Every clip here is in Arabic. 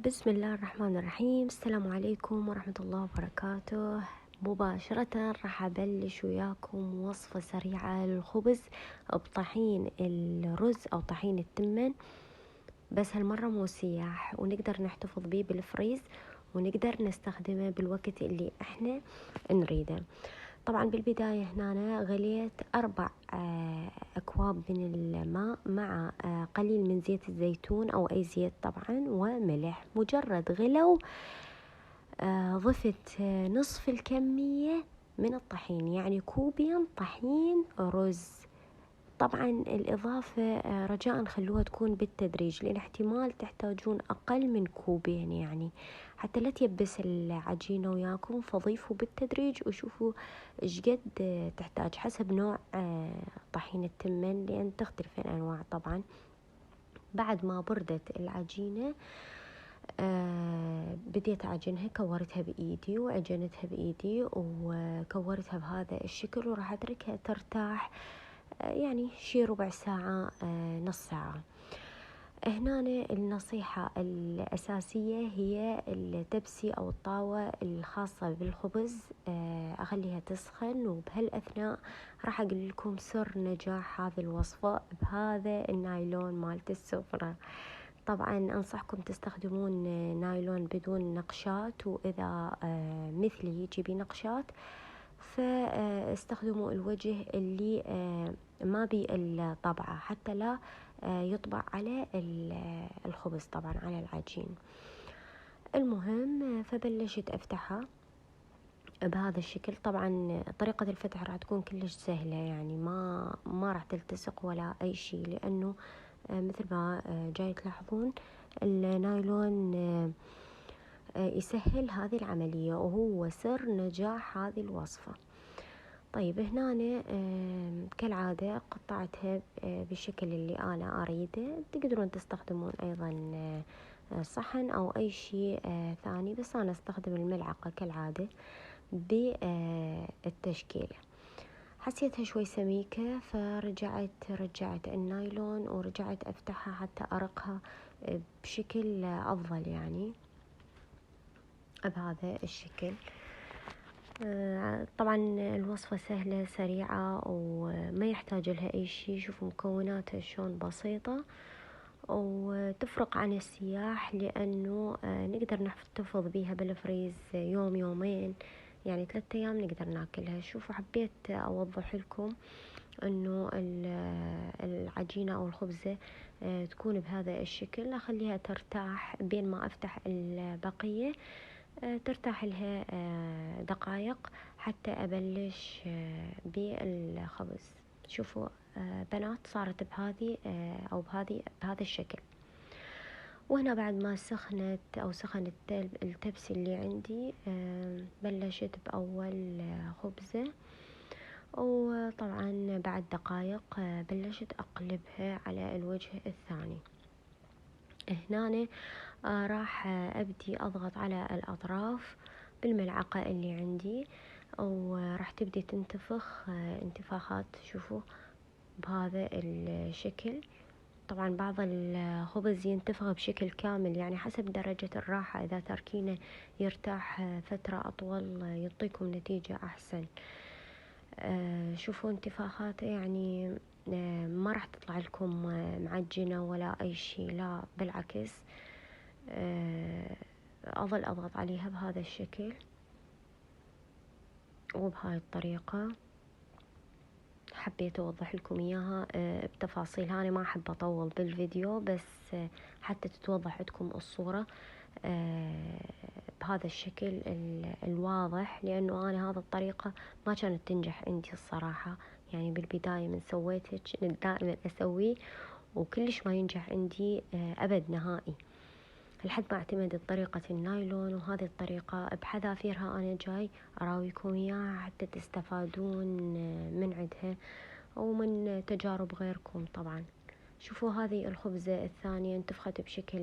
بسم الله الرحمن الرحيم. السلام عليكم ورحمة الله وبركاته. مباشرة راح أبلش وياكم وصفة سريعة للخبز بطحين الرز أو طحين التمن، بس هالمرة مو سياح، ونقدر نحتفظ بيه بالفريز ونقدر نستخدمه بالوقت اللي احنا نريده. طبعا بالبداية هنا أنا غليت 4 أكواب من الماء مع قليل من زيت الزيتون أو أي زيت طبعا وملح. مجرد غلو ضفت نصف الكمية من الطحين، يعني كوبين طحين رز. طبعا الإضافة رجاء خلوها تكون بالتدريج، لأن احتمال تحتاجون أقل من كوبين، يعني حتى لا تيبس العجينة وياكم، فضيفوا بالتدريج وشوفوا ايش قد تحتاج حسب نوع طحين التمن، لأن تختلف الأنواع طبعا. بعد ما بردت العجينة بديت أعجنها، كورتها بإيدي وعجنتها بإيدي وكورتها بهذا الشكل، وراح أتركها ترتاح يعني شي ربع ساعة نص ساعة. هنا النصيحة الأساسية هي التبسي أو الطاوة الخاصة بالخبز، أخليها تسخن، وبهالأثناء راح أقول لكم سر نجاح هذه الوصفة بهذا النايلون مالت السفرة. طبعا أنصحكم تستخدمون نايلون بدون نقشات، وإذا مثلي يجي بنقشات فاستخدموا الوجه اللي ما بي الطبعة، حتى لا يطبع على الخبز، طبعا على العجين. المهم فبلشت أفتحها بهذا الشكل. طبعا طريقة الفتح راح تكون كلش سهلة، يعني ما راح تلتصق ولا أي شيء، لأنه مثل ما جاي تلاحظون النايلون يسهل هذه العملية، وهو سر نجاح هذه الوصفة. طيب هنا أنا كالعادة قطعتها بالشكل اللي أنا أريده. تقدرون تستخدمون أيضا صحن أو أي شيء ثاني، بس أنا أستخدم الملعقة كالعادة بالتشكيلة. حسيتها شوي سميكة فرجعت النايلون ورجعت أفتحها حتى أرقها بشكل أفضل، يعني بهذا الشكل. طبعا الوصفة سهلة سريعة وما يحتاج لها أي شيء. شوفوا مكوناتها شلون بسيطة وتفرق عن السياح، لأنه نقدر نحتفظ بيها بالفريز يوم يومين، يعني 3 أيام نقدر ناكلها. شوفوا حبيت أوضح لكم أنه العجينة أو الخبزة تكون بهذا الشكل. أخليها ترتاح بين ما أفتح البقية، ترتاح لها دقائق حتى أبلش بالخبز. شوفوا بنات صارت بهذه أو بهذا الشكل. وهنا بعد ما سخنت أو سخن التبس اللي عندي، بلشت بأول خبزة، وطبعا بعد دقائق بلشت أقلبها على الوجه الثاني. هنا راح أبدي أضغط على الأطراف بالملعقة اللي عندي، وراح تبدي تنتفخ انتفاخات. شوفوا بهذا الشكل. طبعا بعض الخبز ينتفخ بشكل كامل، يعني حسب درجة الراحة. إذا تركينه يرتاح فترة أطول يعطيكم نتيجة أحسن. شوفوا انتفاخاته، يعني ما راح تطلع لكم معجنة ولا أي شيء، لا بالعكس. أظل أضغط عليها بهذا الشكل وبهاي الطريقة. حبيت أوضح لكم إياها بتفاصيل. أنا ما أحب أطول بالفيديو، بس حتى تتوضح عندكم الصورة بهذا الشكل الواضح، لأنه أنا هذا الطريقة ما كانت تنجح عندي الصراحة. يعني بالبداية من سويته دائما أسويه وكلش ما ينجح عندي أبد نهائي، لحد ما اعتمدت طريقة النايلون. وهذه الطريقة بحذافيرها أنا جاي أراويكم إياها حتى تستفادون من عندها ومن تجارب غيركم طبعا. شوفوا هذه الخبزة الثانية انتفخت بشكل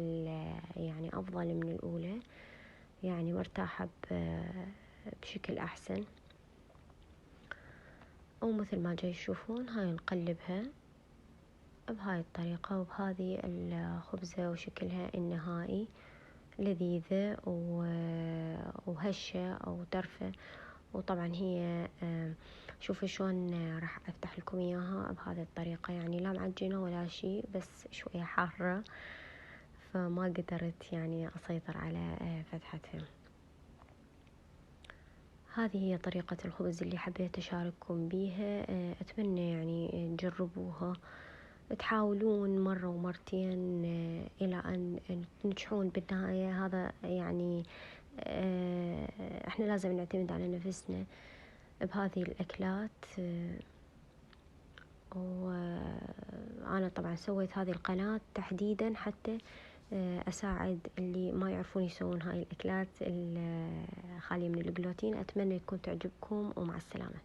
يعني أفضل من الأولى، يعني مرتاحة بشكل أحسن. أو مثل ما جاي تشوفون هاي نقلبها بهاي الطريقة، وبهذه الخبزة وشكلها النهائي لذيذة وهشة أو ترفة. وطبعا هي شوفوا شلون راح أفتح لكم إياها بهذه الطريقة، يعني لا معجنة ولا شيء، بس شوية حارة، فما قدرت يعني أسيطر على فتحتها. هذه هي طريقة الخبز اللي حبيت أشارككم بيها. أتمنى يعني تجربوها، تحاولون مرة ومرتين إلى أن تنجحون بالنهاية. هذا يعني احنا لازم نعتمد على نفسنا بهذه الأكلات. وأنا طبعا سويت هذه القناة تحديدا حتى أساعد اللي ما يعرفون يسوون هاي الأكلات الخالية من الجلوتين. أتمنى تكون تعجبكم، ومع السلامة.